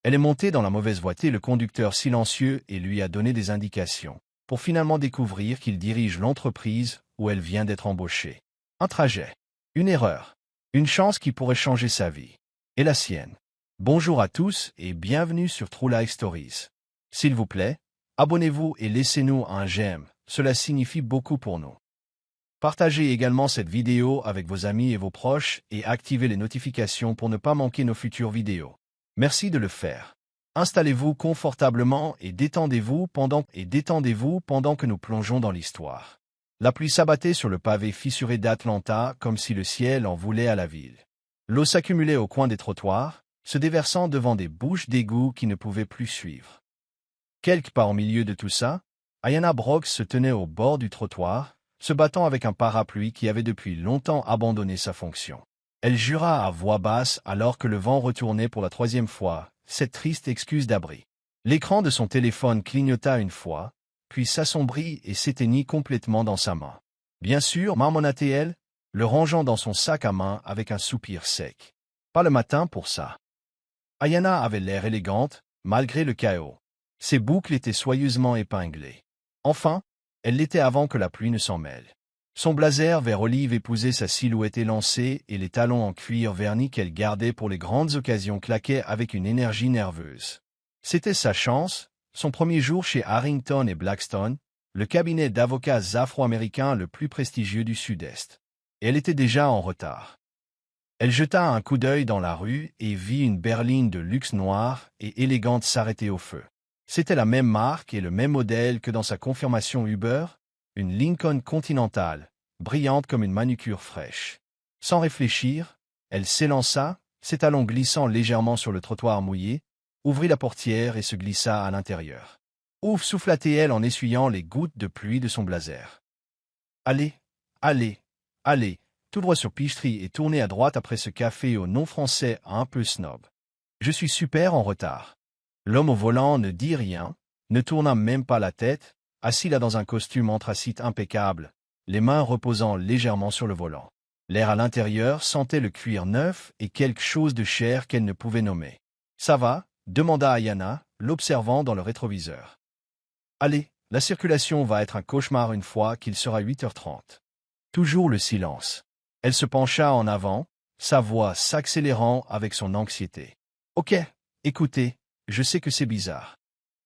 Elle est montée dans la mauvaise voiture, le conducteur silencieux et lui a donné des indications, pour finalement découvrir qu'il dirige l'entreprise où elle vient d'être embauchée. Un trajet. Une erreur. Une chance qui pourrait changer sa vie. Et la sienne. Bonjour à tous et bienvenue sur True Life Stories. S'il vous plaît, abonnez-vous et laissez-nous un j'aime, cela signifie beaucoup pour nous. Partagez également cette vidéo avec vos amis et vos proches et activez les notifications pour ne pas manquer nos futures vidéos. Merci de le faire. Installez-vous confortablement et détendez-vous pendant que nous plongeons dans l'histoire. La pluie s'abattait sur le pavé fissuré d'Atlanta comme si le ciel en voulait à la ville. L'eau s'accumulait au coin des trottoirs, se déversant devant des bouches d'égout qui ne pouvaient plus suivre. Quelque part au milieu de tout ça, Ayanna Brooks se tenait au bord du trottoir, se battant avec un parapluie qui avait depuis longtemps abandonné sa fonction. Elle jura à voix basse alors que le vent retournait pour la 3e fois, cette triste excuse d'abri. L'écran de son téléphone clignota une fois, puis s'assombrit et s'éteignit complètement dans sa main. Bien sûr, marmonna-t-elle, le rangeant dans son sac à main avec un soupir sec. Pas le matin pour ça. Ayanna avait l'air élégante, malgré le chaos. Ses boucles étaient soigneusement épinglées. Enfin, elle l'était avant que la pluie ne s'en mêle. Son blazer vert olive épousait sa silhouette élancée et les talons en cuir verni qu'elle gardait pour les grandes occasions claquaient avec une énergie nerveuse. C'était sa chance, son premier jour chez Harrington et Blackstone, le cabinet d'avocats afro-américains le plus prestigieux du Sud-Est. Et elle était déjà en retard. Elle jeta un coup d'œil dans la rue et vit une berline de luxe noire et élégante s'arrêter au feu. C'était la même marque et le même modèle que dans sa confirmation Uber, une Lincoln Continental, brillante comme une manucure fraîche. Sans réfléchir, elle s'élança, ses talons glissant légèrement sur le trottoir mouillé, ouvrit la portière et se glissa à l'intérieur. Ouf, souffla-t-elle en essuyant les gouttes de pluie de son blazer. Allez, allez, allez, tout droit sur Peachtree et tournez à droite après ce café au nom français un peu snob. Je suis super en retard. L'homme au volant ne dit rien, ne tourna même pas la tête, assis là dans un costume anthracite impeccable, les mains reposant légèrement sur le volant. L'air à l'intérieur sentait le cuir neuf et quelque chose de cher qu'elle ne pouvait nommer. « Ça va ?» demanda Ayanna, l'observant dans le rétroviseur. « Allez, la circulation va être un cauchemar une fois qu'il sera 8h30. » Toujours le silence. Elle se pencha en avant, sa voix s'accélérant avec son anxiété. « Ok, écoutez. Je sais que c'est bizarre.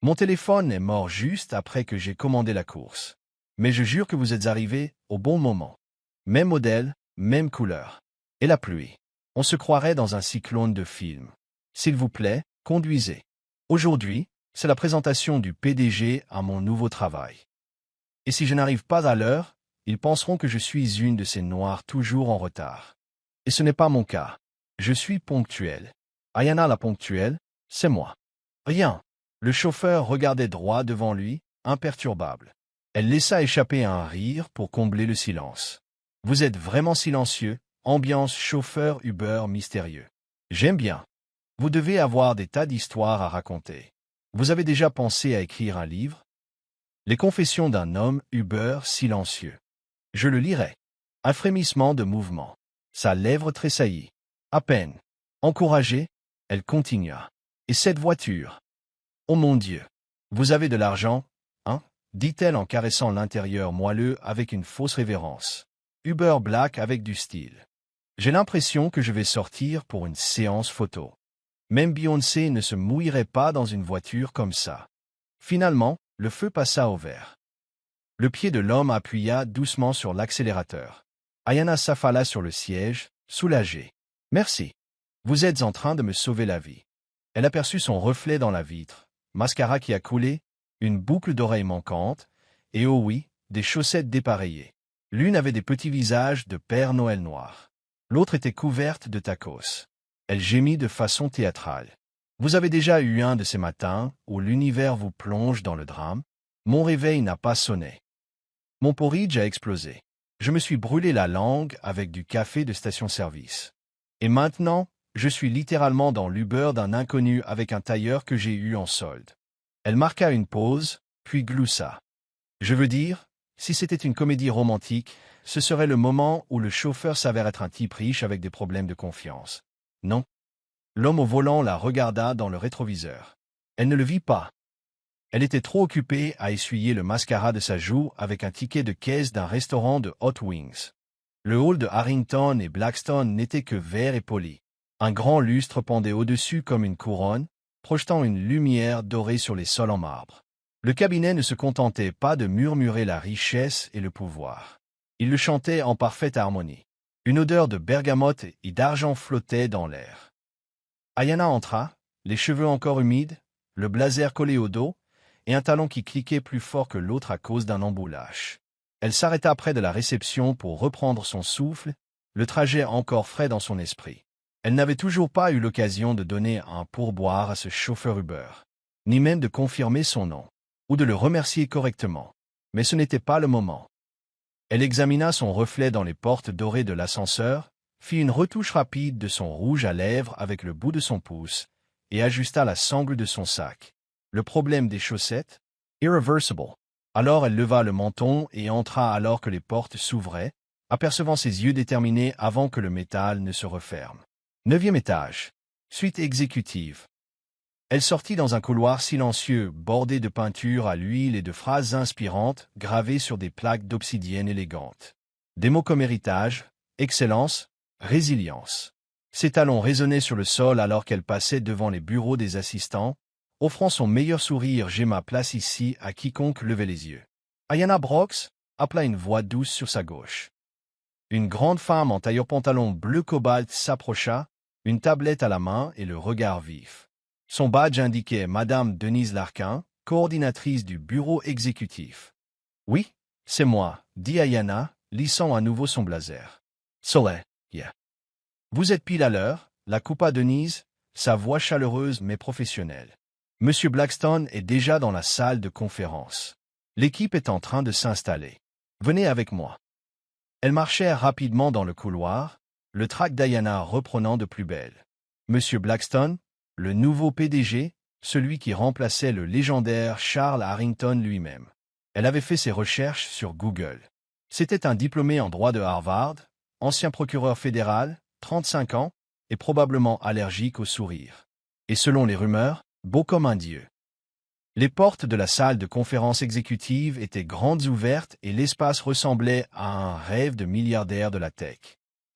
Mon téléphone est mort juste après que j'ai commandé la course. Mais je jure que vous êtes arrivé au bon moment. Même modèle, même couleur. Et la pluie. On se croirait dans un cyclone de film. S'il vous plaît, conduisez. Aujourd'hui, c'est la présentation du PDG à mon nouveau travail. Et si je n'arrive pas à l'heure, ils penseront que je suis une de ces noirs toujours en retard. Et ce n'est pas mon cas. Je suis ponctuel. Ayanna la ponctuelle, c'est moi. Rien. Le chauffeur regardait droit devant lui, imperturbable. Elle laissa échapper un rire pour combler le silence. Vous êtes vraiment silencieux, ambiance chauffeur Uber mystérieux. J'aime bien. Vous devez avoir des tas d'histoires à raconter. Vous avez déjà pensé à écrire un livre? Les confessions d'un homme Uber silencieux. Je le lirai. Un frémissement de mouvement. Sa lèvre tressaillit. À peine. Encouragée, elle continua. Et cette voiture? Oh mon Dieu! Vous avez de l'argent, hein? Dit-elle en caressant l'intérieur moelleux avec une fausse révérence. Uber Black avec du style. J'ai l'impression que je vais sortir pour une séance photo. Même Beyoncé ne se mouillerait pas dans une voiture comme ça. Finalement, le feu passa au vert. Le pied de l'homme appuya doucement sur l'accélérateur. Ayanna s'affala sur le siège, soulagée. Merci. Vous êtes en train de me sauver la vie. Elle aperçut son reflet dans la vitre, mascara qui a coulé, une boucle d'oreille manquante, et oh oui, des chaussettes dépareillées. L'une avait des petits visages de Père Noël noir. L'autre était couverte de tacos. Elle gémit de façon théâtrale. Vous avez déjà eu un de ces matins où l'univers vous plonge dans le drame? Mon réveil n'a pas sonné. Mon porridge a explosé. Je me suis brûlé la langue avec du café de station-service. Et maintenant, je suis littéralement dans l'Uber d'un inconnu avec un tailleur que j'ai eu en solde. Elle marqua une pause, puis gloussa. Je veux dire, si c'était une comédie romantique, ce serait le moment où le chauffeur s'avère être un type riche avec des problèmes de confiance. Non. L'homme au volant la regarda dans le rétroviseur. Elle ne le vit pas. Elle était trop occupée à essuyer le mascara de sa joue avec un ticket de caisse d'un restaurant de Hot Wings. Le hall de Harrington et Blackstone n'était que vert et poli. Un grand lustre pendait au-dessus comme une couronne, projetant une lumière dorée sur les sols en marbre. Le cabinet ne se contentait pas de murmurer la richesse et le pouvoir. Il le chantait en parfaite harmonie. Une odeur de bergamote et d'argent flottait dans l'air. Ayanna entra, les cheveux encore humides, le blazer collé au dos, et un talon qui cliquait plus fort que l'autre à cause d'un emboulage. Elle s'arrêta près de la réception pour reprendre son souffle, le trajet encore frais dans son esprit. Elle n'avait toujours pas eu l'occasion de donner un pourboire à ce chauffeur Uber, ni même de confirmer son nom, ou de le remercier correctement. Mais ce n'était pas le moment. Elle examina son reflet dans les portes dorées de l'ascenseur, fit une retouche rapide de son rouge à lèvres avec le bout de son pouce, et ajusta la sangle de son sac. Le problème des chaussettes? Irreversible. Alors elle leva le menton et entra alors que les portes s'ouvraient, apercevant ses yeux déterminés avant que le métal ne se referme. 9e étage. Suite exécutive. Elle sortit dans un couloir silencieux, bordé de peintures à l'huile et de phrases inspirantes gravées sur des plaques d'obsidienne élégantes. Des mots comme héritage, excellence, résilience. Ses talons résonnaient sur le sol alors qu'elle passait devant les bureaux des assistants, offrant son meilleur sourire « J'ai ma place ici » à quiconque levait les yeux. Ayanna Brox appela une voix douce sur sa gauche. Une grande femme en tailleur-pantalon bleu cobalt s'approcha, une tablette à la main et le regard vif. Son badge indiquait Madame Denise Larquin, coordinatrice du bureau exécutif. « Oui, c'est moi », dit Ayanna, lissant à nouveau son blazer. « Soleil, yeah. »« Vous êtes pile à l'heure », la coupa Denise, sa voix chaleureuse mais professionnelle. « Monsieur Blackstone est déjà dans la salle de conférence. L'équipe est en train de s'installer. Venez avec moi. » Elle marchait rapidement dans le couloir, le trac d'Ayanna reprenant de plus belle. Monsieur Blackstone, le nouveau PDG, celui qui remplaçait le légendaire Charles Harrington lui-même. Elle avait fait ses recherches sur Google. C'était un diplômé en droit de Harvard, ancien procureur fédéral, 35 ans, et probablement allergique au sourire. Et selon les rumeurs, beau comme un dieu. Les portes de la salle de conférence exécutive étaient grandes ouvertes et l'espace ressemblait à un rêve de milliardaire de la tech.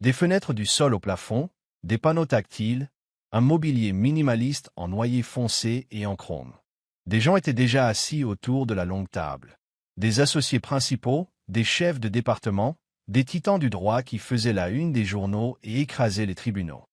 Des fenêtres du sol au plafond, des panneaux tactiles, un mobilier minimaliste en noyer foncé et en chrome. Des gens étaient déjà assis autour de la longue table. Des associés principaux, des chefs de département, des titans du droit qui faisaient la une des journaux et écrasaient les tribunaux.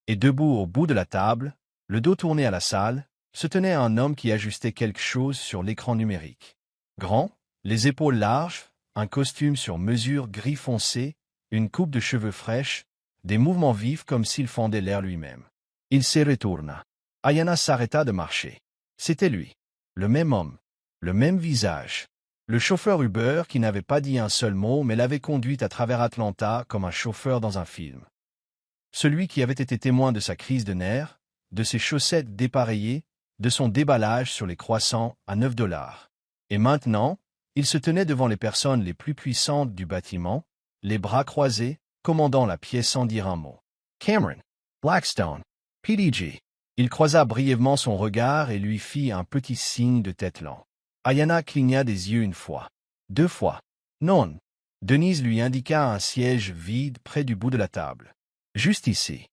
Et debout au bout de la table, le dos tourné à la salle, se tenait un homme qui ajustait quelque chose sur l'écran numérique. Grand, les épaules larges, un costume sur mesure gris foncé, une coupe de cheveux fraîche, des mouvements vifs comme s'il fendait l'air lui-même. Il se retourna. Ayanna s'arrêta de marcher. C'était lui. Le même homme. Le même visage. Le chauffeur Uber qui n'avait pas dit un seul mot mais l'avait conduite à travers Atlanta comme un chauffeur dans un film. Celui qui avait été témoin de sa crise de nerfs, de ses chaussettes dépareillées, de son déballage sur les croissants à $9. Et maintenant, il se tenait devant les personnes les plus puissantes du bâtiment, les bras croisés, commandant la pièce sans dire un mot. Cameron, Blackstone, PDG. Il croisa brièvement son regard et lui fit un petit signe de tête lent. Ayanna cligna des yeux une fois. 2 fois. Non. Denise lui indiqua un siège vide près du bout de la table. Juste ici.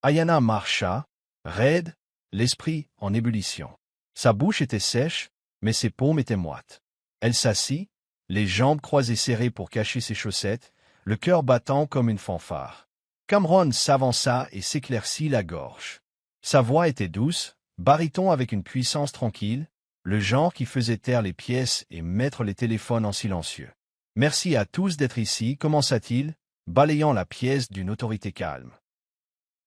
Ayanna marcha, raide, l'esprit en ébullition. Sa bouche était sèche, mais ses paumes étaient moites. Elle s'assit, les jambes croisées serrées pour cacher ses chaussettes, le cœur battant comme une fanfare. Cameron s'avança et s'éclaircit la gorge. Sa voix était douce, baryton avec une puissance tranquille, le genre qui faisait taire les pièces et mettre les téléphones en silencieux. « Merci à tous d'être ici », commença-t-il, balayant la pièce d'une autorité calme.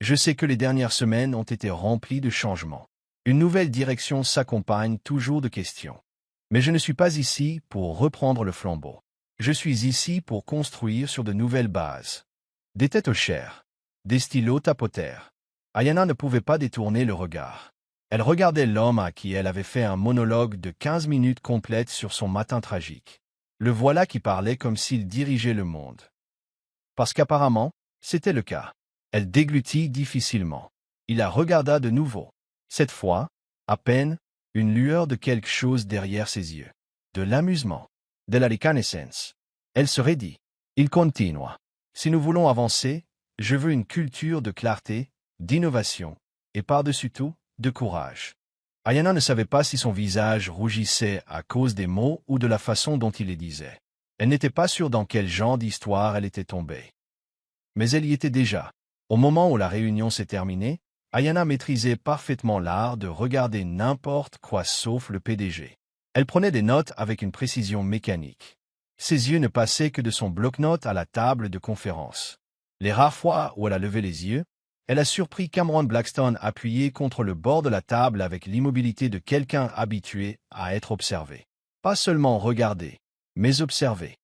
Je sais que les dernières semaines ont été remplies de changements. Une nouvelle direction s'accompagne toujours de questions. Mais je ne suis pas ici pour reprendre le flambeau. Je suis ici pour construire sur de nouvelles bases. Des têtes aux chairs, des stylos tapotèrent. Ayanna ne pouvait pas détourner le regard. Elle regardait l'homme à qui elle avait fait un monologue de 15 minutes complètes sur son matin tragique. Le voilà qui parlait comme s'il dirigeait le monde. Parce qu'apparemment, c'était le cas. Elle déglutit difficilement. Il la regarda de nouveau. Cette fois, à peine, une lueur de quelque chose derrière ses yeux. De l'amusement. De la reconnaissance. Elle se raidit. Il continua. Si nous voulons avancer, je veux une culture de clarté, d'innovation, et par-dessus tout, de courage. Ayana ne savait pas si son visage rougissait à cause des mots ou de la façon dont il les disait. Elle n'était pas sûre dans quel genre d'histoire elle était tombée. Mais elle y était déjà. Au moment où la réunion s'est terminée, Ayana maîtrisait parfaitement l'art de regarder n'importe quoi sauf le PDG. Elle prenait des notes avec une précision mécanique. Ses yeux ne passaient que de son bloc-notes à la table de conférence. Les rares fois où elle a levé les yeux, elle a surpris Cameron Blackstone appuyé contre le bord de la table avec l'immobilité de quelqu'un habitué à être observé. Pas seulement regardé, mais observé.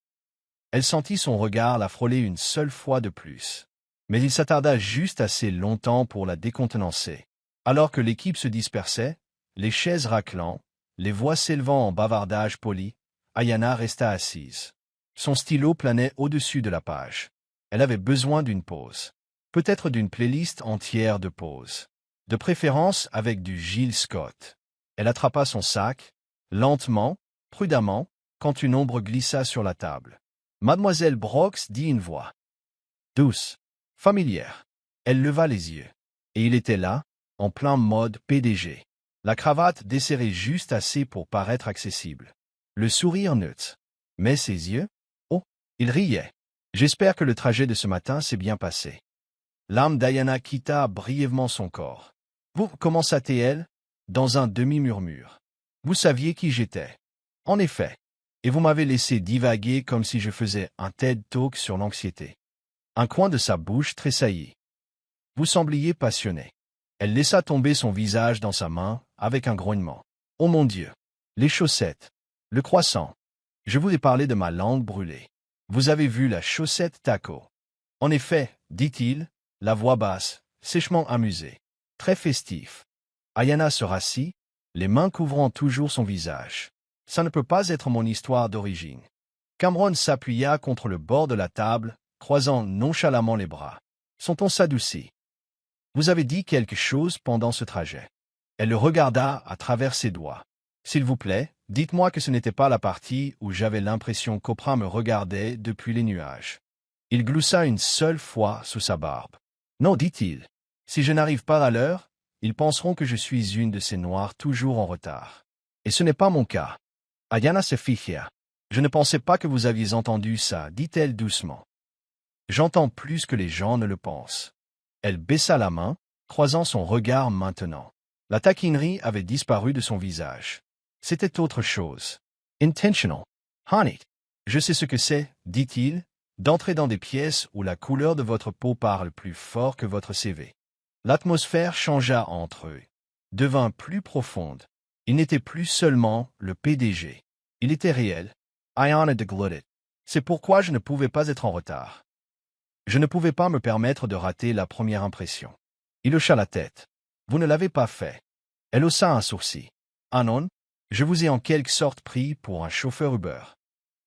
Elle sentit son regard la frôler une seule fois de plus. Mais il s'attarda juste assez longtemps pour la décontenancer. Alors que l'équipe se dispersait, les chaises raclant, les voix s'élevant en bavardage poli, Ayana resta assise. Son stylo planait au-dessus de la page. Elle avait besoin d'une pause. Peut-être d'une playlist entière de pauses. De préférence avec du Gilles Scott. Elle attrapa son sac, lentement, prudemment, quand une ombre glissa sur la table. Mademoiselle Brox dit une voix douce, familière. Elle leva les yeux. Et il était là, en plein mode PDG. La cravate desserrée juste assez pour paraître accessible. Le sourire neutre. Mais ses yeux? Oh, il riait. J'espère que le trajet de ce matin s'est bien passé. L'âme d'Ayana quitta brièvement son corps. Vous, commença-t-elle, dans un demi-murmure. Vous saviez qui j'étais. En effet. Et vous m'avez laissé divaguer comme si je faisais un TED Talk sur l'anxiété. Un coin de sa bouche tressaillit. Vous sembliez passionné. Elle laissa tomber son visage dans sa main, avec un grognement. Oh mon Dieu! Les chaussettes. Le croissant. Je vous ai parlé de ma langue brûlée. Vous avez vu la chaussette taco. En effet, dit-il, la voix basse, sèchement amusée. Très festif. Ayana se rassit, les mains couvrant toujours son visage. Ça ne peut pas être mon histoire d'origine. Cameron s'appuya contre le bord de la table, croisant nonchalamment les bras. Son ton s'adoucit. Vous avez dit quelque chose pendant ce trajet. Elle le regarda à travers ses doigts. S'il vous plaît, dites-moi que ce n'était pas la partie où j'avais l'impression qu'Oprah me regardait depuis les nuages. Il gloussa une seule fois sous sa barbe. Non, dit-il. Si je n'arrive pas à l'heure, ils penseront que je suis une de ces noirs toujours en retard. Et ce n'est pas mon cas. Ayana se ficha. Je ne pensais pas que vous aviez entendu ça, dit-elle doucement. J'entends plus que les gens ne le pensent. Elle baissa la main, croisant son regard maintenant. La taquinerie avait disparu de son visage. C'était autre chose. Intentional. Honey. Je sais ce que c'est, dit-il, d'entrer dans des pièces où la couleur de votre peau parle plus fort que votre CV. L'atmosphère changea entre eux. Devint plus profonde. Il n'était plus seulement le PDG. Il était réel. Ayana deglutit. C'est pourquoi je ne pouvais pas être en retard. Je ne pouvais pas me permettre de rater la première impression. Il hocha la tête. Vous ne l'avez pas fait. Elle haussa un sourcil. Ah non, je vous ai en quelque sorte pris pour un chauffeur Uber.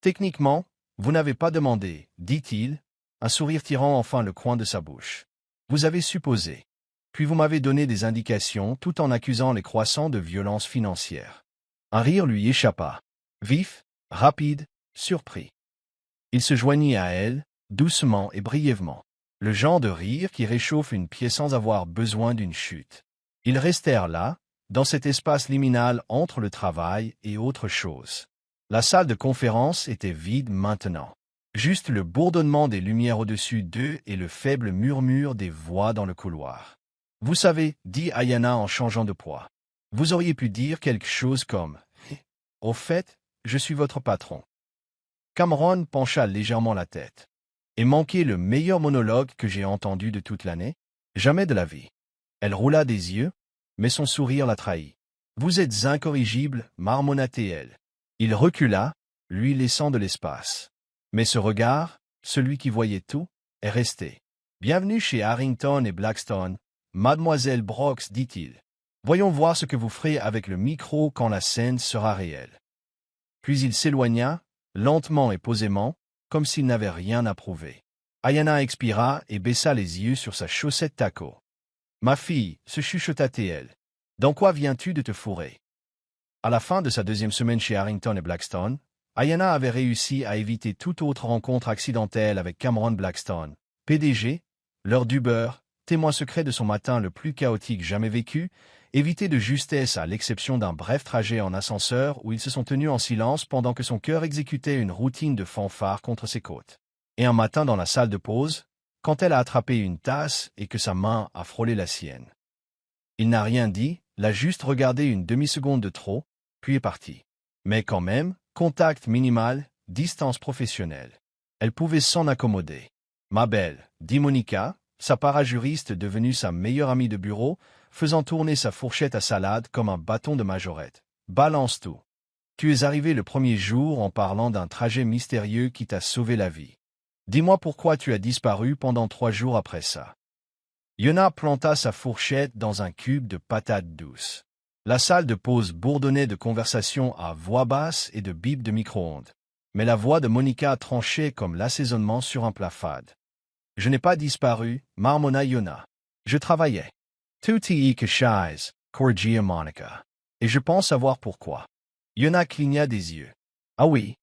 Techniquement, vous n'avez pas demandé, dit-il, un sourire tirant enfin le coin de sa bouche. Vous avez supposé. Puis vous m'avez donné des indications tout en accusant les croissants de violence financière. Un rire lui échappa. Vif, rapide, surpris. Il se joignit à elle, doucement et brièvement. Le genre de rire qui réchauffe une pièce sans avoir besoin d'une chute. Ils restèrent là, dans cet espace liminal entre le travail et autre chose. La salle de conférence était vide maintenant. Juste le bourdonnement des lumières au-dessus d'eux et le faible murmure des voix dans le couloir. Vous savez, dit Ayana en changeant de poids. Vous auriez pu dire quelque chose comme « Au fait, je suis votre patron. » Cameron pencha légèrement la tête. Et manquer le meilleur monologue que j'ai entendu de toute l'année? Jamais de la vie. Elle roula des yeux, mais son sourire la trahit. Vous êtes incorrigible, marmonna-t-elle. Il recula, lui laissant de l'espace. Mais ce regard, celui qui voyait tout, est resté. Bienvenue chez Harrington et Blackstone, mademoiselle Brox, dit-il. Voyons voir ce que vous ferez avec le micro quand la scène sera réelle. Puis il s'éloigna, lentement et posément, comme s'il n'avait rien à prouver. Ayana expira et baissa les yeux sur sa chaussette taco. Ma fille, se chuchota-t-elle. Dans quoi viens-tu de te fourrer? À la fin de sa deuxième semaine chez Harrington et Blackstone, Ayanna avait réussi à éviter toute autre rencontre accidentelle avec Cameron Blackstone, PDG, l'heure du beurre, témoin secret de son matin le plus chaotique jamais vécu, évité de justesse à l'exception d'un bref trajet en ascenseur où ils se sont tenus en silence pendant que son cœur exécutait une routine de fanfare contre ses côtes. Et un matin dans la salle de pause, quand elle a attrapé une tasse et que sa main a frôlé la sienne. Il n'a rien dit, l'a juste regardé une demi-seconde de trop, puis est parti. Mais quand même, contact minimal, distance professionnelle. Elle pouvait s'en accommoder. Ma belle, dit Monica, sa parajuriste devenue sa meilleure amie de bureau, faisant tourner sa fourchette à salade comme un bâton de majorette. Balance tout. Tu es arrivé le premier jour en parlant d'un trajet mystérieux qui t'a sauvé la vie. Dis-moi pourquoi tu as disparu pendant 3 jours après ça. Yona planta sa fourchette dans un cube de patates douces. La salle de pause bourdonnait de conversations à voix basse et de bips de micro-ondes. Mais la voix de Monica tranchait comme l'assaisonnement sur un plat fade. Je n'ai pas disparu, marmonna Yona. Je travaillais. Tutti que chise, corrigia Monica. Et je pense savoir pourquoi. Yona cligna des yeux. Ah oui.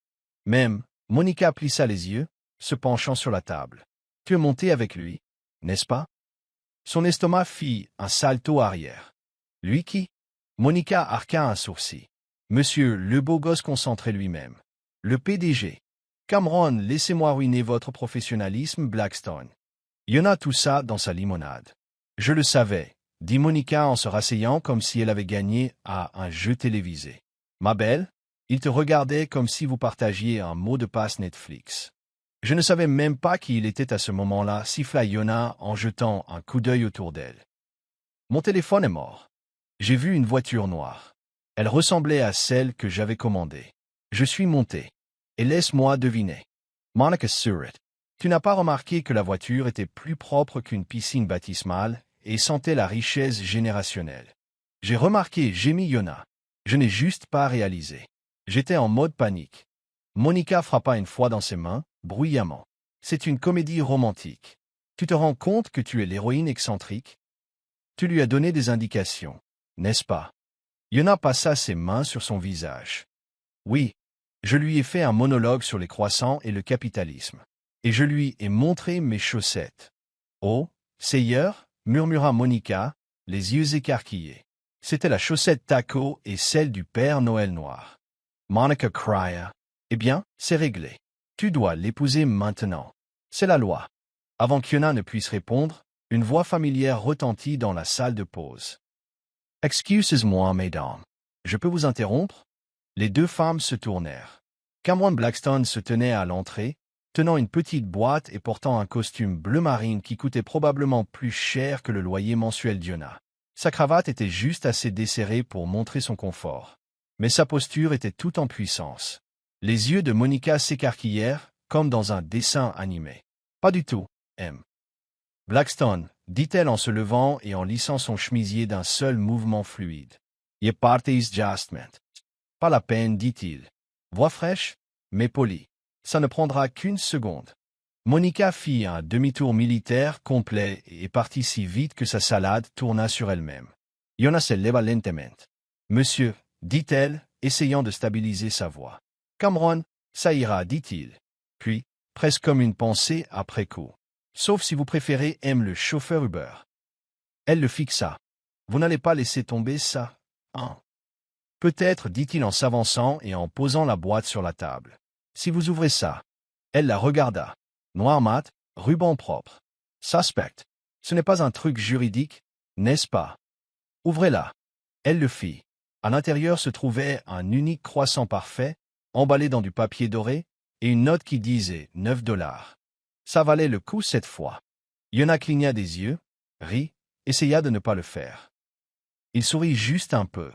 Même, Monica plissa les yeux, se penchant sur la table. Tu es monté avec lui, n'est-ce pas? Son estomac fit un salto arrière. Lui qui? Monica arqua un sourcil. Monsieur, le beau gosse concentré lui-même. Le PDG. Cameron, laissez-moi ruiner votre professionnalisme, Blackstone. Yona toussa dans sa limonade. Je le savais, dit Monica en se rasseyant comme si elle avait gagné à un jeu télévisé. Ma belle, il te regardait comme si vous partagiez un mot de passe Netflix. Je ne savais même pas qui il était à ce moment-là, siffla Yona en jetant un coup d'œil autour d'elle. Mon téléphone est mort. J'ai vu une voiture noire. Elle ressemblait à celle que j'avais commandée. Je suis monté. Et laisse-moi deviner. Monica Surratt. Tu n'as pas remarqué que la voiture était plus propre qu'une piscine baptismale et sentait la richesse générationnelle. J'ai remarqué, gémit Yona. Je n'ai juste pas réalisé. J'étais en mode panique. Monica frappa une fois dans ses mains, bruyamment. C'est une comédie romantique. Tu te rends compte que tu es l'héroïne excentrique? Tu lui as donné des indications, n'est-ce pas? Yona passa ses mains sur son visage. Oui, je lui ai fait un monologue sur les croissants et le capitalisme. Et je lui ai montré mes chaussettes. Oh, Seigneur, murmura Monica, les yeux écarquillés. C'était la chaussette taco et celle du Père Noël noir. Monica cria. Eh bien, c'est réglé. Tu dois l'épouser maintenant. C'est la loi. Avant qu'Yona ne puisse répondre, une voix familière retentit dans la salle de pause. Excusez-moi, mesdames. Je peux vous interrompre? Les deux femmes se tournèrent. Cameron Blackstone se tenait à l'entrée, tenant une petite boîte et portant un costume bleu marine qui coûtait probablement plus cher que le loyer mensuel d'Yona. Sa cravate était juste assez desserrée pour montrer son confort. Mais sa posture était toute en puissance. Les yeux de Monica s'écarquillèrent, comme dans un dessin animé. Pas du tout, M. Blackstone, dit-elle en se levant et en lissant son chemisier d'un seul mouvement fluide. Je partais justament. Pas la peine, dit-il. Voix fraîche, mais polie. Ça ne prendra qu'une seconde. Monica fit un demi-tour militaire complet et partit si vite que sa salade tourna sur elle-même. Yona se leva lentement. Monsieur, dit-elle, essayant de stabiliser sa voix. Cameron, ça ira, dit-il. Puis, presque comme une pensée après coup. Sauf si vous préférez aime le chauffeur Uber. Elle le fixa. Vous n'allez pas laisser tomber ça, hein? Peut-être, dit-il en s'avançant et en posant la boîte sur la table. Si vous ouvrez ça. Elle la regarda. Noir mat, ruban propre. Suspect. Ce n'est pas un truc juridique, n'est-ce pas? Ouvrez-la. Elle le fit. À l'intérieur se trouvait un unique croissant parfait, emballé dans du papier doré, et une note qui disait 9 $. Ça valait le coup cette fois. Yona cligna des yeux, rit, essaya de ne pas le faire. Il sourit juste un peu.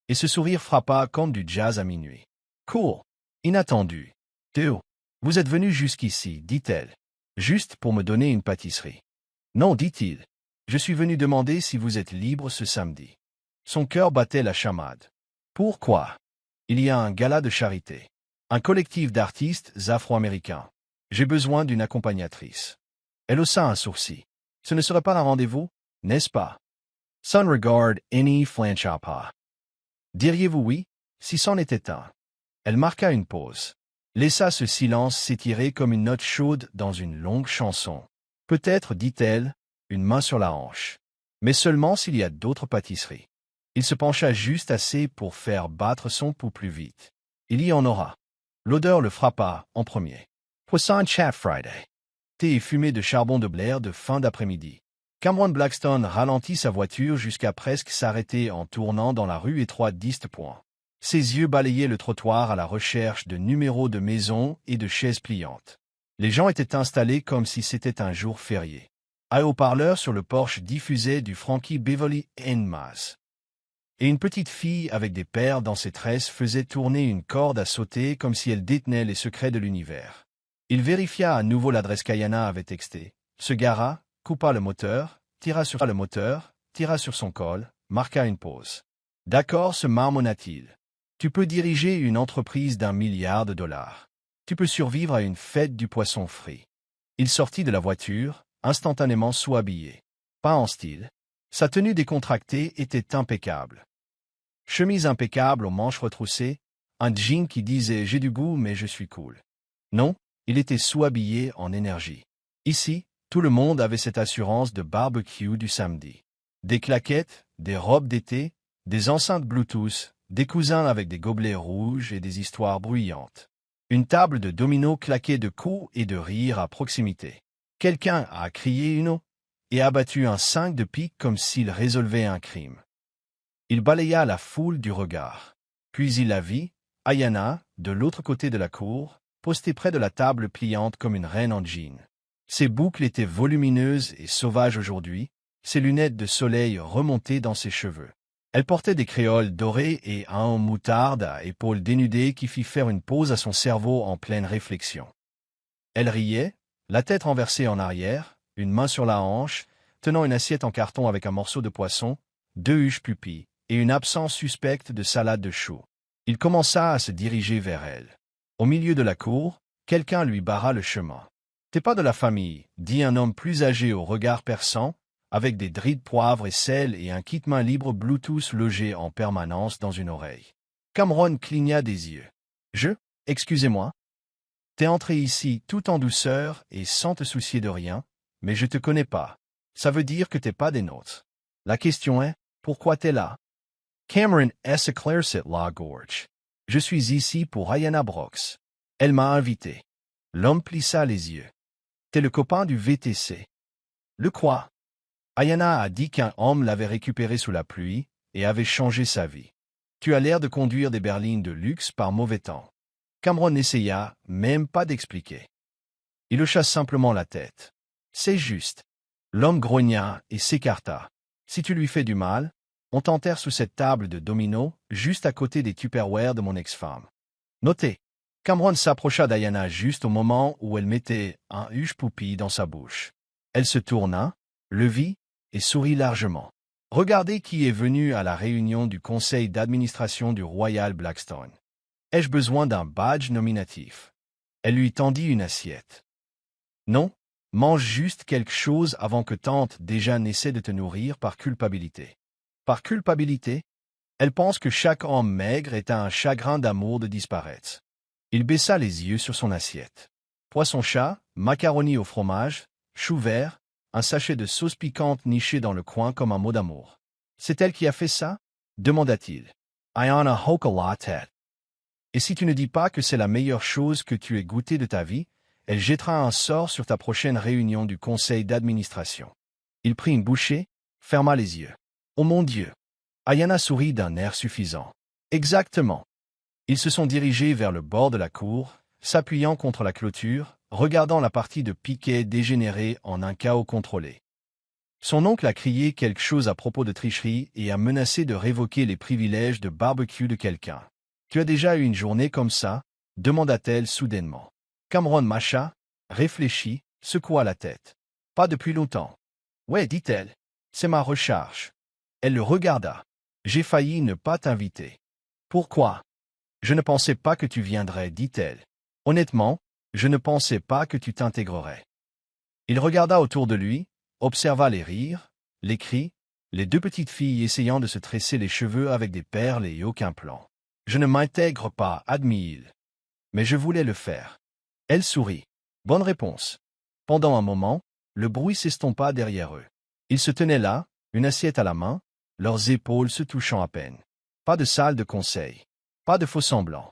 Et ce sourire frappa comme du jazz à minuit. Cool. Inattendu. Théo. Vous êtes venu jusqu'ici, dit-elle. Juste pour me donner une pâtisserie. Non, dit-il. Je suis venu demander si vous êtes libre ce samedi. Son cœur battait la chamade. Pourquoi? Il y a un gala de charité. Un collectif d'artistes afro-américains. J'ai besoin d'une accompagnatrice. Elle haussa un sourcil. Ce ne serait pas un rendez-vous, n'est-ce pas? Ça ne regarde any flancha pas. Diriez-vous oui, si c'en était un? Elle marqua une pause. Laissa ce silence s'étirer comme une note chaude dans une longue chanson. Peut-être, dit-elle, une main sur la hanche. Mais seulement s'il y a d'autres pâtisseries. Il se pencha juste assez pour faire battre son pouls plus vite. Il y en aura. L'odeur le frappa en premier. Poisson Chat Friday. Thé et fumée de charbon de Blair de fin d'après-midi. Cameron Blackstone ralentit sa voiture jusqu'à presque s'arrêter en tournant dans la rue étroite d'East Point. Ses yeux balayaient le trottoir à la recherche de numéros de maisons et de chaises pliantes. Les gens étaient installés comme si c'était un jour férié. Un haut-parleur sur le porche diffusait du Frankie Beverly en masse. Et une petite fille avec des perles dans ses tresses faisait tourner une corde à sauter comme si elle détenait les secrets de l'univers. Il vérifia à nouveau l'adresse qu'Ayana avait textée, se gara, coupa le moteur, tira sur son col, marqua une pause. D'accord, se marmonna-t-il. Tu peux diriger une entreprise d'1 milliard de dollars. Tu peux survivre à une fête du poisson frit. Il sortit de la voiture, instantanément sous-habillé. Pas en style. Sa tenue décontractée était impeccable. Chemise impeccable aux manches retroussées, un jean qui disait « j'ai du goût mais je suis cool ». Non, il était sous-habillé en énergie. Ici, tout le monde avait cette assurance de barbecue du samedi. Des claquettes, des robes d'été, des enceintes Bluetooth, des cousins avec des gobelets rouges et des histoires bruyantes. Une table de dominos claquée de coups et de rires à proximité. Quelqu'un a crié une eau et abattu un 5 de pique comme s'il résolvait un crime. Il balaya la foule du regard. Puis il la vit, Ayana, de l'autre côté de la cour, postée près de la table pliante comme une reine en jean. Ses boucles étaient volumineuses et sauvages aujourd'hui, ses lunettes de soleil remontées dans ses cheveux. Elle portait des créoles dorées et un moutarde à épaules dénudées qui fit faire une pause à son cerveau en pleine réflexion. Elle riait, la tête renversée en arrière, une main sur la hanche, tenant une assiette en carton avec un morceau de poisson, 2 huches pupilles et une absence suspecte de salade de choux. Il commença à se diriger vers elle. Au milieu de la cour, quelqu'un lui barra le chemin. « T'es pas de la famille », dit un homme plus âgé au regard perçant, avec des dris de poivre et sel et un kit main libre Bluetooth logé en permanence dans une oreille. Cameron cligna des yeux. « Excusez-moi. T'es entré ici tout en douceur et sans te soucier de rien, mais je te connais pas. Ça veut dire que t'es pas des nôtres. La question est, pourquoi t'es là? » Cameron s'éclaircit la gorge. « Je suis ici pour Ayana Brooks. Elle m'a invité. » L'homme plissa les yeux. « T'es le copain du VTC. » Le quoi? Ayana a dit qu'un homme l'avait récupéré sous la pluie et avait changé sa vie. Tu as l'air de conduire des berlines de luxe par mauvais temps. Cameron n'essaya même pas d'expliquer. Il hocha simplement la tête. C'est juste. L'homme grogna et s'écarta. Si tu lui fais du mal, on t'enterre sous cette table de dominos, juste à côté des Tupperware de mon ex-femme. Notez. Cameron s'approcha d'Ayana juste au moment où elle mettait un huche-poupille dans sa bouche. Elle se tourna, le vit, et sourit largement. Regardez qui est venu à la réunion du conseil d'administration du Royal Blackstone. Ai-je besoin d'un badge nominatif? Elle lui tendit une assiette. Non, mange juste quelque chose avant que tante déjà n'essaie de te nourrir par culpabilité. Par culpabilité? Elle pense que chaque homme maigre est un chagrin d'amour de disparaître. Il baissa les yeux sur son assiette. Poisson-chat, macaroni au fromage, chou vert, un sachet de sauce piquante niché dans le coin comme un mot d'amour. C'est elle qui a fait ça? Demanda-t-il. Ayana hocha la tête. Et si tu ne dis pas que c'est la meilleure chose que tu aies goûtée de ta vie, elle jettera un sort sur ta prochaine réunion du conseil d'administration. Il prit une bouchée, ferma les yeux. Oh mon Dieu! Ayana sourit d'un air suffisant. Exactement. Ils se sont dirigés vers le bord de la cour, s'appuyant contre la clôture, regardant la partie de piquet dégénérer en un chaos contrôlé. Son oncle a crié quelque chose à propos de tricherie et a menacé de révoquer les privilèges de barbecue de quelqu'un. « Tu as déjà eu une journée comme ça ?» demanda-t-elle soudainement. Cameron mâcha, réfléchit, secoua la tête. « Pas depuis longtemps. »« Ouais, dit-elle. C'est ma recharge. » Elle le regarda. « J'ai failli ne pas t'inviter. »« Pourquoi ?»« Je ne pensais pas que tu viendrais, dit-elle. Honnêtement, je ne pensais pas que tu t'intégrerais. » Il regarda autour de lui, observa les rires, les cris, les deux petites filles essayant de se tresser les cheveux avec des perles et aucun plan. Je ne m'intègre pas, admit-il. Mais je voulais le faire. Elle sourit. Bonne réponse. Pendant un moment, le bruit s'estompa derrière eux. Ils se tenaient là, une assiette à la main, leurs épaules se touchant à peine. Pas de salle de conseil. Pas de faux-semblants.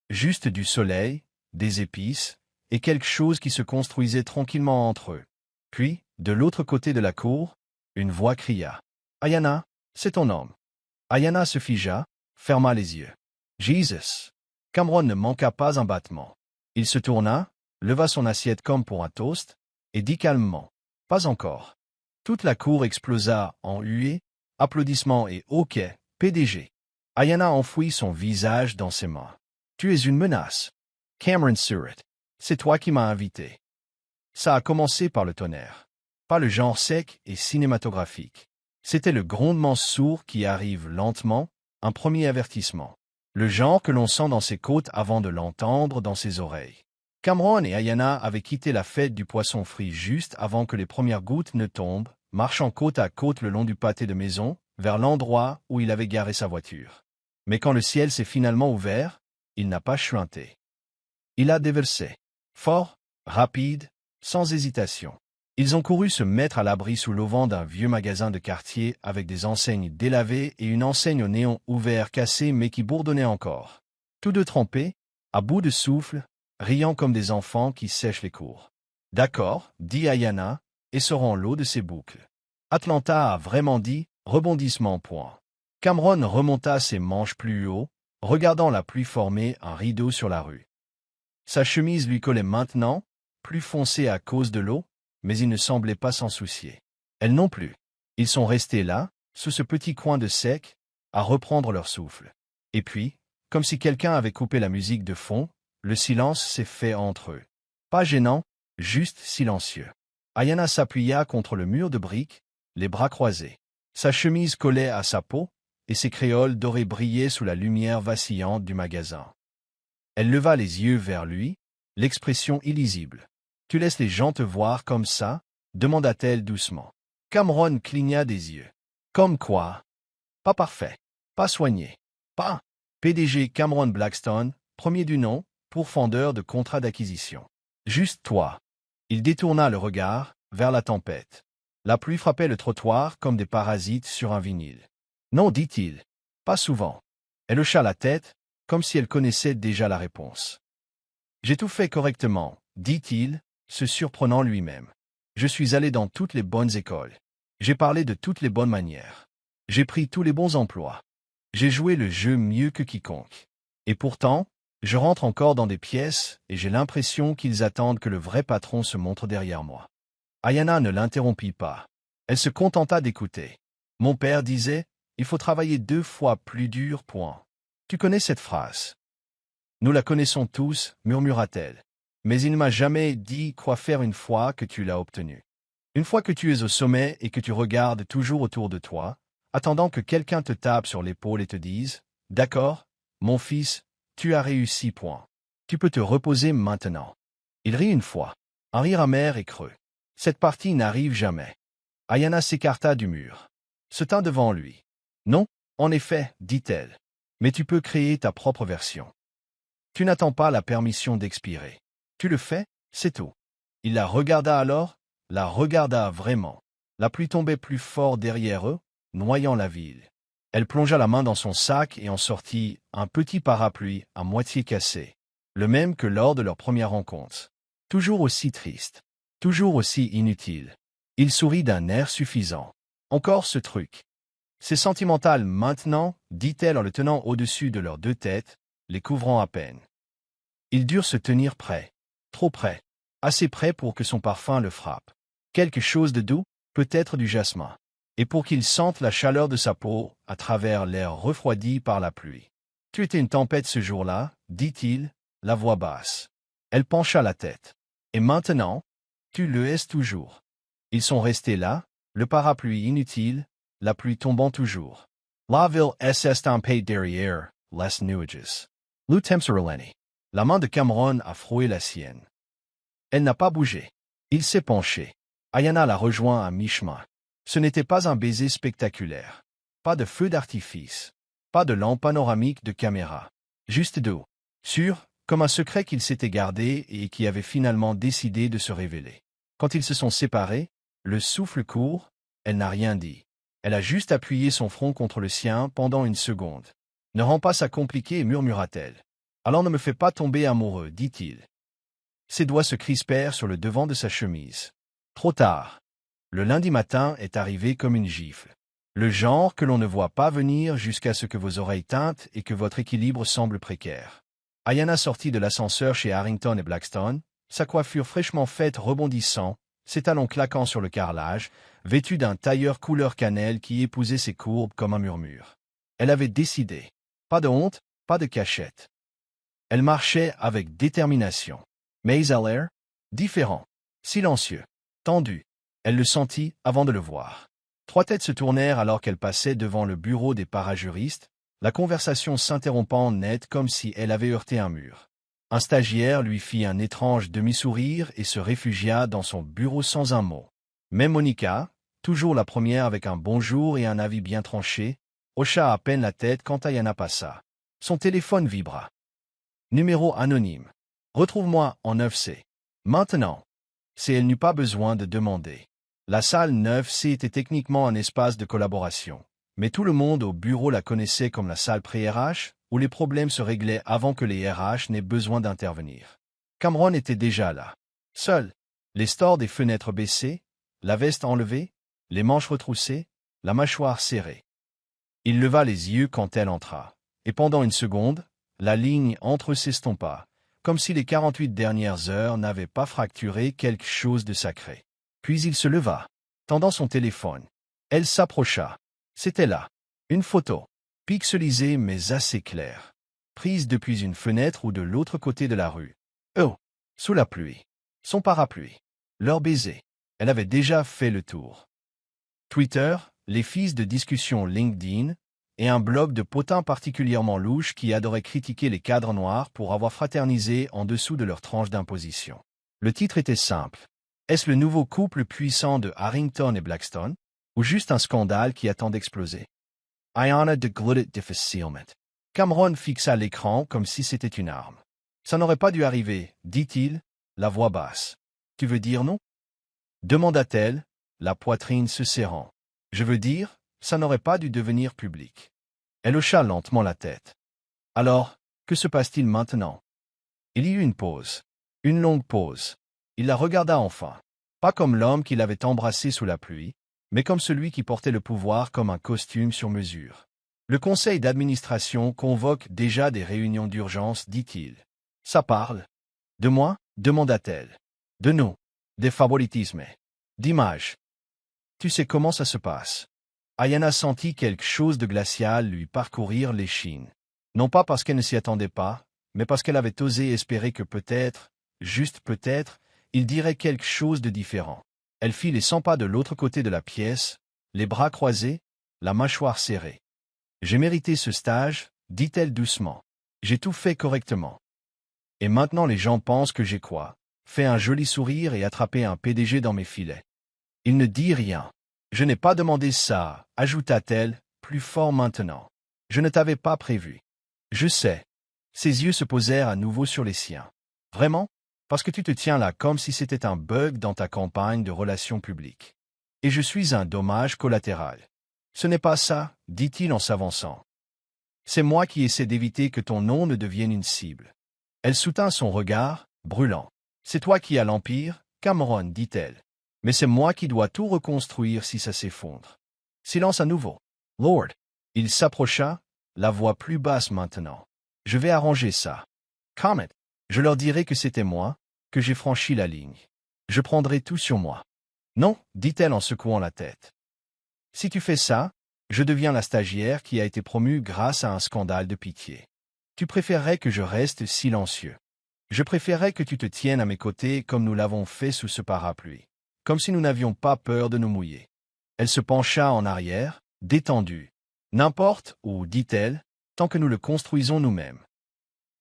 Juste du soleil, des épices, et quelque chose qui se construisait tranquillement entre eux. Puis, de l'autre côté de la cour, une voix cria. « Ayana, c'est ton homme. » Ayana se figea, ferma les yeux. « Jesus !» Cameron ne manqua pas un battement. Il se tourna, leva son assiette comme pour un toast, et dit calmement. « Pas encore. » Toute la cour explosa en huées, applaudissements et hoquets. « PDG !» Ayana enfouit son visage dans ses mains. « Tu es une menace. » Cameron Surratt. « C'est toi qui m'as invité. » Ça a commencé par le tonnerre. Pas le genre sec et cinématographique. C'était le grondement sourd qui arrive lentement, un premier avertissement. Le genre que l'on sent dans ses côtes avant de l'entendre dans ses oreilles. Cameron et Ayana avaient quitté la fête du poisson frit juste avant que les premières gouttes ne tombent, marchant côte à côte le long du pâté de maison, vers l'endroit où il avait garé sa voiture. Mais quand le ciel s'est finalement ouvert, il n'a pas chuinté. Il a déversé. Fort, rapide, sans hésitation. Ils ont couru se mettre à l'abri sous l'auvent d'un vieux magasin de quartier avec des enseignes délavées et une enseigne au néon ouvert cassé mais qui bourdonnait encore. Tous deux trempés, à bout de souffle, riant comme des enfants qui sèchent les cours. « D'accord, » dit Ayana, et sorant l'eau de ses boucles. Atlanta a vraiment dit « rebondissement point ». Cameron remonta ses manches plus haut, regardant la pluie former un rideau sur la rue. Sa chemise lui collait maintenant, plus foncée à cause de l'eau, mais il ne semblait pas s'en soucier. Elle non plus. Ils sont restés là, sous ce petit coin de sec, à reprendre leur souffle. Et puis, comme si quelqu'un avait coupé la musique de fond, le silence s'est fait entre eux. Pas gênant, juste silencieux. Ayana s'appuya contre le mur de briques, les bras croisés. Sa chemise collait à sa peau, et ses créoles dorées brillaient sous la lumière vacillante du magasin. Elle leva les yeux vers lui, l'expression illisible. « Tu laisses les gens te voir comme ça ?» demanda-t-elle doucement. Cameron cligna des yeux. « Comme quoi ?»« Pas parfait. Pas soigné. Pas. » PDG Cameron Blackstone, premier du nom, pourfendeur de contrat d'acquisition. « Juste toi. » Il détourna le regard, vers la tempête. La pluie frappait le trottoir comme des parasites sur un vinyle. « Non, dit-il. Pas souvent. » Elle hocha la tête, comme si elle connaissait déjà la réponse. « J'ai tout fait correctement, » dit-il, se surprenant lui-même. « Je suis allé dans toutes les bonnes écoles. J'ai parlé de toutes les bonnes manières. J'ai pris tous les bons emplois. J'ai joué le jeu mieux que quiconque. Et pourtant, je rentre encore dans des pièces et j'ai l'impression qu'ils attendent que le vrai patron se montre derrière moi. » Ayana ne l'interrompit pas. Elle se contenta d'écouter. « Mon père disait, il faut travailler 2 fois plus dur, point. Tu connais cette phrase. » « Nous la connaissons tous, murmura-t-elle. Mais il ne m'a jamais dit quoi faire une fois que tu l'as obtenu. Une fois que tu es au sommet et que tu regardes toujours autour de toi, attendant que quelqu'un te tape sur l'épaule et te dise « D'accord, mon fils, tu as réussi, point. Tu peux te reposer maintenant. » Il rit une fois, un rire amer et creux. Cette partie n'arrive jamais. Ayana s'écarta du mur. Se tint devant lui. « Non, en effet, dit-elle. Mais tu peux créer ta propre version. Tu n'attends pas la permission d'expirer. Tu le fais, c'est tout. » Il la regarda alors, la regarda vraiment. La pluie tombait plus fort derrière eux, noyant la ville. Elle plongea la main dans son sac et en sortit un petit parapluie à moitié cassé, le même que lors de leur première rencontre. Toujours aussi triste, toujours aussi inutile. Il sourit d'un air suffisant. Encore ce truc. C'est sentimental maintenant, dit-elle en le tenant au-dessus de leurs 2 têtes, les couvrant à peine. Ils durent se tenir près, trop près, assez près pour que son parfum le frappe. Quelque chose de doux, peut-être du jasmin, et pour qu'il sente la chaleur de sa peau à travers l'air refroidi par la pluie. « Tu étais une tempête ce jour-là, » dit-il, la voix basse. Elle pencha la tête. « Et maintenant, tu le es toujours. » Ils sont restés là, le parapluie inutile, la pluie tombant toujours. La ville s'estampait derrière les nuages. Le temps se relentit. La main de Cameron a frôlé la sienne. Elle n'a pas bougé. Il s'est penché. Ayana la rejoint à mi-chemin. Ce n'était pas un baiser spectaculaire. Pas de feu d'artifice. Pas de lampe panoramique de caméra. Juste d'eau. Sûr, comme un secret qu'il s'était gardé et qui avait finalement décidé de se révéler. Quand ils se sont séparés, le souffle court, elle n'a rien dit. Elle a juste appuyé son front contre le sien pendant une seconde. Ne rends pas ça compliqué, murmura-t-elle. Alors ne me fais pas tomber amoureux, dit-il. Ses doigts se crispèrent sur le devant de sa chemise. Trop tard. Le lundi matin est arrivé comme une gifle. Le genre que l'on ne voit pas venir jusqu'à ce que vos oreilles tintent et que votre équilibre semble précaire. Ayana sortit de l'ascenseur chez Harrington et Blackstone, sa coiffure fraîchement faite rebondissant, ses talons claquant sur le carrelage, vêtue d'un tailleur couleur cannelle qui épousait ses courbes comme un murmure. Elle avait décidé. Pas de honte, pas de cachette. Elle marchait avec détermination. Mais à l'air, différent, silencieux, tendu. Elle le sentit avant de le voir. Trois têtes se tournèrent alors qu'elle passait devant le bureau des parajuristes, la conversation s'interrompant net comme si elle avait heurté un mur. Un stagiaire lui fit un étrange demi-sourire et se réfugia dans son bureau sans un mot. Mais Monica, toujours la première avec un bonjour et un avis bien tranché, hocha à peine la tête quand Ayana passa. Son téléphone vibra. Numéro anonyme. Retrouve-moi en 9C. Maintenant. Si elle n'eut pas besoin de demander. La salle 9C était techniquement un espace de collaboration. Mais tout le monde au bureau la connaissait comme la salle pré-RH, où les problèmes se réglaient avant que les RH n'aient besoin d'intervenir. Cameron était déjà là. Seul. Les stores des fenêtres baissées, la veste enlevée, les manches retroussées, la mâchoire serrée. Il leva les yeux quand elle entra. Et pendant une seconde, la ligne entre eux s'estompa, comme si les 48 dernières heures n'avaient pas fracturé quelque chose de sacré. Puis il se leva, tendant son téléphone. Elle s'approcha. C'était là. Une photo. Pixelisée mais assez claire. Prise depuis une fenêtre ou de l'autre côté de la rue. Oh! Sous la pluie. Son parapluie. Leur baiser. Elle avait déjà fait le tour. Twitter, les fils de discussion LinkedIn, et un blog de potins particulièrement louches qui adoraient critiquer les cadres noirs pour avoir fraternisé en dessous de leur tranche d'imposition. Le titre était simple. Est-ce le nouveau couple puissant de Harrington et Blackstone, ou juste un scandale qui attend d'exploser? Ayana de glutted difficilement. Cameron fixa l'écran comme si c'était une arme. Ça n'aurait pas dû arriver, dit-il, la voix basse. Tu veux dire non? Demanda-t-elle, la poitrine se serrant. Je veux dire, ça n'aurait pas dû devenir public. Elle hocha lentement la tête. Alors, que se passe-t-il maintenant? Il y eut une pause. Une longue pause. Il la regarda enfin. Pas comme l'homme qui l'avait embrassé sous la pluie, mais comme celui qui portait le pouvoir comme un costume sur mesure. Le conseil d'administration convoque déjà des réunions d'urgence, dit-il. Ça parle? De moi? Demanda-t-elle. De nous. Des favoritismes. D'images. Tu sais comment ça se passe. Ayana sentit quelque chose de glacial lui parcourir l'échine. Non pas parce qu'elle ne s'y attendait pas, mais parce qu'elle avait osé espérer que peut-être, juste peut-être, il dirait quelque chose de différent. Elle fit les 100 pas de l'autre côté de la pièce, les bras croisés, la mâchoire serrée. J'ai mérité ce stage, dit-elle doucement. J'ai tout fait correctement. Et maintenant les gens pensent que j'ai quoi? Fait un joli sourire et attrapé un PDG dans mes filets. Il ne dit rien. Je n'ai pas demandé ça, ajouta-t-elle, plus fort maintenant. Je ne t'avais pas prévu. Je sais. Ses yeux se posèrent à nouveau sur les siens. Vraiment? Parce que tu te tiens là comme si c'était un bug dans ta campagne de relations publiques. Et je suis un dommage collatéral. Ce n'est pas ça, dit-il en s'avançant. C'est moi qui essaie d'éviter que ton nom ne devienne une cible. Elle soutint son regard, brûlant. C'est toi qui as l'empire, Cameron, dit-elle. Mais c'est moi qui dois tout reconstruire si ça s'effondre. Silence à nouveau. Lord. Il s'approcha, la voix plus basse maintenant. Je vais arranger ça. Comet. Je leur dirai que c'était moi, que j'ai franchi la ligne. Je prendrai tout sur moi. Non, dit-elle en secouant la tête. Si tu fais ça, je deviens la stagiaire qui a été promue grâce à un scandale de pitié. Tu préférerais que je reste silencieux. Je préférerais que tu te tiennes à mes côtés comme nous l'avons fait sous ce parapluie. Comme si nous n'avions pas peur de nous mouiller. Elle se pencha en arrière, détendue. N'importe où, dit-elle, tant que nous le construisons nous-mêmes.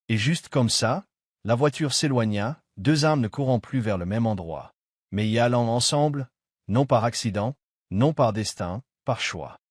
Et juste comme ça, la voiture s'éloigna, deux âmes ne courant plus vers le même endroit, mais y allant ensemble, non par accident, non par destin, par choix.